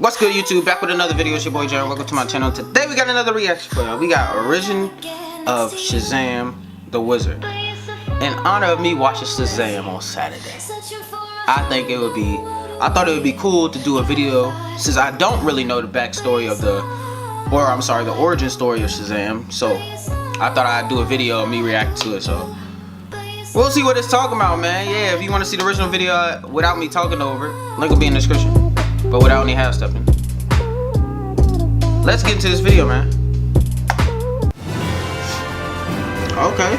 What's good, YouTube? Back with another video. It's your boy Jared. Welcome to my channel. Today we got another reaction for y'all. We got Origin of Shazam the Wizard. In honor of me watching Shazam on Saturday, I thought it would be cool to do a video, since I don't really know the backstory of the origin story of Shazam. So I thought I'd do a video of me reacting to it. So we'll see what it's talking about, man. Yeah, if you want to see the original video without me talking over it, link will be in the description. But without any half stepping. Let's get into this video, man. Okay.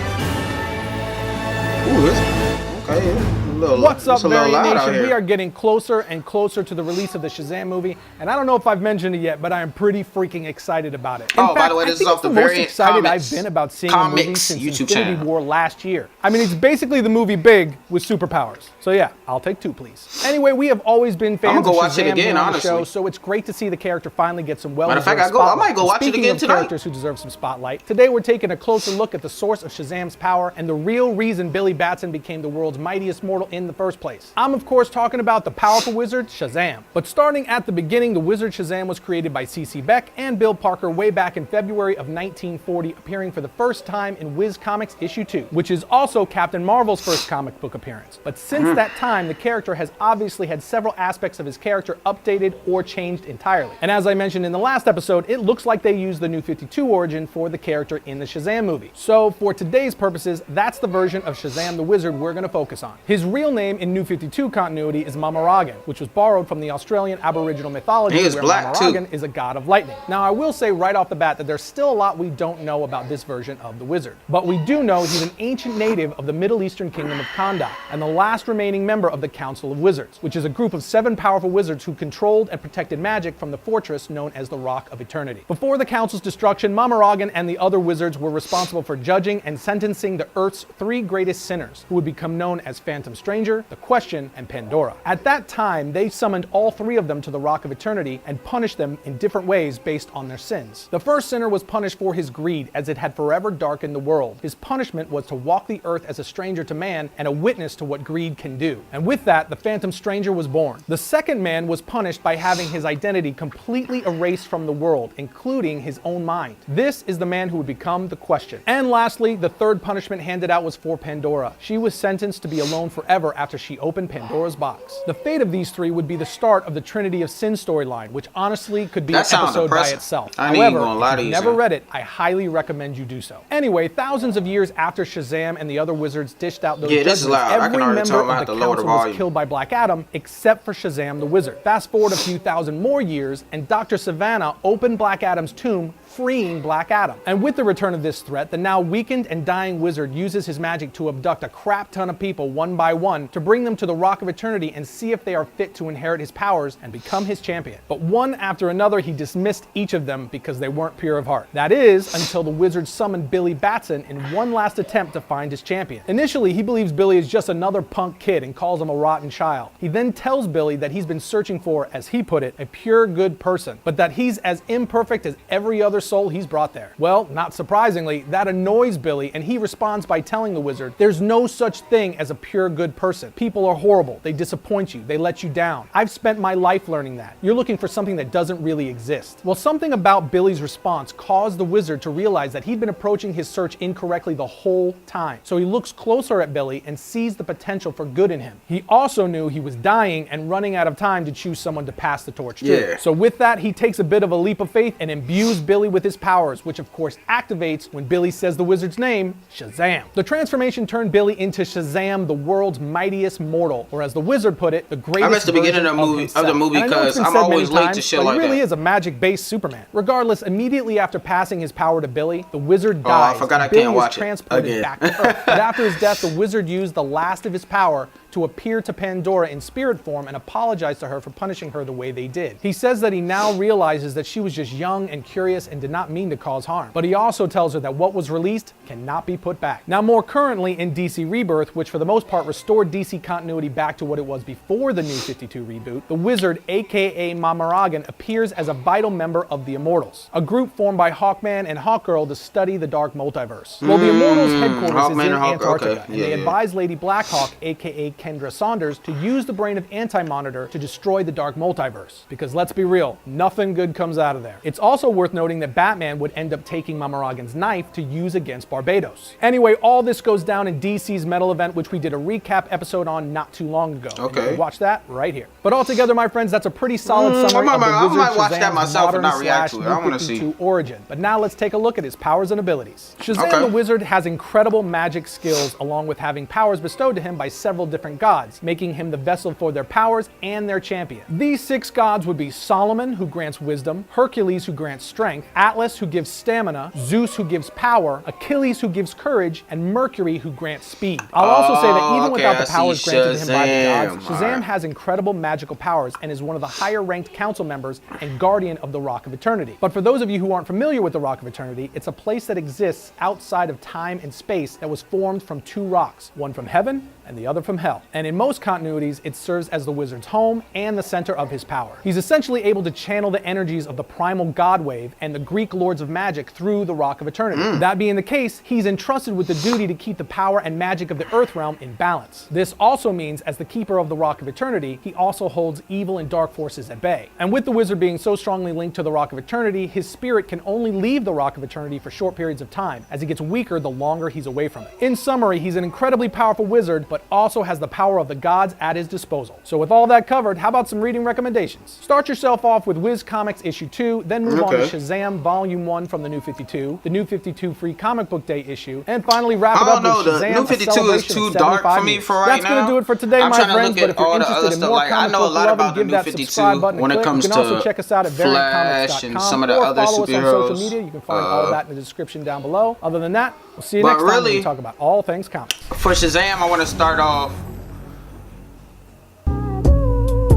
Ooh, this. Okay. What's up, Variant Nation? We are getting closer and closer to the release of the Shazam movie, and I don't know if I've mentioned it yet, but I am pretty freaking excited about it. In fact, by the way, this is off the Variant most excited I've been about seeing a movie since Infinity War last year. I mean, it's basically the movie Big with superpowers. So yeah, I'll take two, please. Anyway, we have always been fans of Shazam here on the show, so it's great to see the character finally get some well-deserved spotlight. I might go watch it again tonight. Characters who deserve some spotlight. Today we're taking a closer look at the source of Shazam's power and the real reason Billy Batson became the world's mightiest mortal in the first place. I'm of course talking about the powerful wizard Shazam. But starting at the beginning, the wizard Shazam was created by C.C. Beck and Bill Parker way back in February of 1940, appearing for the first time in Wiz Comics issue 2, which is also Captain Marvel's first comic book appearance. But since that time, the character has obviously had several aspects of his character updated or changed entirely. And as I mentioned in the last episode, it looks like they used the New 52 origin for the character in the Shazam movie. So for today's purposes, that's the version of Shazam the Wizard we're going to focus on. His real name in New 52 continuity is Mamaragan, which was borrowed from the Australian Aboriginal mythology where Mamaragan is a god of lightning. Now I will say right off the bat that there's still a lot we don't know about this version of the wizard. But we do know he's an ancient native of the Middle Eastern kingdom of Kanda, and the last remaining member of the Council of Wizards, which is a group of 7 powerful wizards who controlled and protected magic from the fortress known as the Rock of Eternity. Before the Council's destruction, Mamaragan and the other wizards were responsible for judging and sentencing the Earth's 3 greatest sinners, who would become known as Phantom Stranger, the Question, and Pandora. At that time, they summoned all 3 of them to the Rock of Eternity and punished them in different ways based on their sins. The first sinner was punished for his greed, as it had forever darkened the world. His punishment was to walk the earth as a stranger to man and a witness to what greed can do. And with that, the Phantom Stranger was born. The second man was punished by having his identity completely erased from the world, including his own mind. This is the man who would become the Question. And lastly, the third punishment handed out was for Pandora. She was sentenced to be alone forever after she opened Pandora's box. The fate of these 3 would be the start of the Trinity of Sin storyline, which honestly could be an episode by itself. However, if you've never read it, I highly recommend you do so. Anyway, thousands of years after Shazam and the other wizards dished out those judgments, every member of the council was killed by Black Adam except for Shazam the Wizard. Fast forward a few thousand more years, and Dr. Savannah opened Black Adam's tomb, freeing Black Adam. And with the return of this threat, the now weakened and dying wizard uses his magic to abduct a crap ton of people one by one to bring them to the Rock of Eternity and see if they are fit to inherit his powers and become his champion. But one after another, he dismissed each of them because they weren't pure of heart. That is, until the wizard summoned Billy Batson in one last attempt to find his champion. Initially, he believes Billy is just another punk kid and calls him a rotten child. He then tells Billy that he's been searching for, as he put it, a pure good person, but that he's as imperfect as every other soul he's brought there. Well, not surprisingly, that annoys Billy, and he responds by telling the wizard, there's no such thing as a pure good person. People are horrible. They disappoint you. They let you down. I've spent my life learning that. You're looking for something that doesn't really exist. Well, something about Billy's response caused the wizard to realize that he'd been approaching his search incorrectly the whole time. So he looks closer at Billy and sees the potential for good in him. He also knew he was dying and running out of time to choose someone to pass the torch to. So with that, he takes a bit of a leap of faith and imbues Billy with his powers, which of course activates when Billy says the wizard's name, Shazam. The transformation turned Billy into Shazam, the world's mightiest mortal, or as the wizard put it, the greatest. I missed the beginning of the movie because I'm always late to shit like that. He really is a magic-based Superman. Regardless, immediately after passing his power to Billy, the wizard dies. Billy was transported back to Earth. But after his death, the wizard used the last of his power to appear to Pandora in spirit form and apologize to her for punishing her the way they did. He says that he now realizes that she was just young and curious and did not mean to cause harm. But he also tells her that what was released cannot be put back. Now, more currently in DC Rebirth, which for the most part restored DC continuity back to what it was before the New 52 reboot, the Wizard, aka Mamaragan, appears as a vital member of the Immortals, a group formed by Hawkman and Hawkgirl to study the Dark Multiverse. Well, the Immortals' headquarters is in Antarctica, and they advise Lady Blackhawk, aka Kendra Saunders to use the brain of Anti-Monitor to destroy the Dark Multiverse. Because let's be real, nothing good comes out of there. It's also worth noting that Batman would end up taking Mama Morrigan's knife to use against Barbados. Anyway, all this goes down in DC's Metal event, which we did a recap episode on not too long ago. Okay. You can watch that right here. But altogether, my friends, that's a pretty solid summary of the Wizard I might watch that Shazam's myself and not react to it. I modern want to see. origin. But now let's take a look at his powers and abilities. Shazam the Wizard has incredible magic skills, along with having powers bestowed to him by several different gods, making him the vessel for their powers and their champion. These 6 gods would be Solomon, who grants wisdom, Hercules, who grants strength, Atlas, who gives stamina, Zeus, who gives power, Achilles, who gives courage, and Mercury, who grants speed. I'll also say that even without the powers granted to him by the gods, Shazam has incredible magical powers and is one of the higher ranked council members and guardian of the Rock of Eternity. But for those of you who aren't familiar with the Rock of Eternity, it's a place that exists outside of time and space that was formed from 2 rocks, one from heaven and the other from hell. And in most continuities, it serves as the wizard's home and the center of his power. He's essentially able to channel the energies of the primal god wave and the Greek lords of magic through the Rock of Eternity. That being the case, he's entrusted with the duty to keep the power and magic of the Earth realm in balance. This also means, as the keeper of the Rock of Eternity, he also holds evil and dark forces at bay. And with the wizard being so strongly linked to the Rock of Eternity, his spirit can only leave the Rock of Eternity for short periods of time, as he gets weaker the longer he's away from it. In summary, he's an incredibly powerful wizard, but also has the power of the gods at his disposal. So with all that covered, how about some reading recommendations? Start yourself off with Wiz Comics issue 2, then move on to Shazam volume 1 from the New 52, the New 52 free comic book day issue, and finally wrap it up with Shazam, the New 52 is too dark for me for right now. That's going to do it for today, my friends, but if you're interested in more comic book love, give that subscribe button a click. You can also check us out at variantcomics.com or follow us on social media. You can find all of that in the description down below. Other than that, we'll see you next time when we talk about all things comics. For Shazam, I want to start off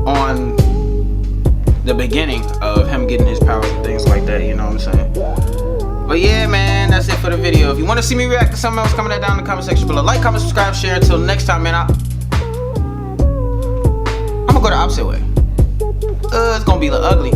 on the beginning of him getting his powers and things like that, you know what I'm saying? But yeah, man, that's it for the video. If you want to see me react to something else, comment that down in the comment section below. Like, comment, subscribe, share. Until next time, man, I'm gonna go the opposite way. It's gonna be a little ugly.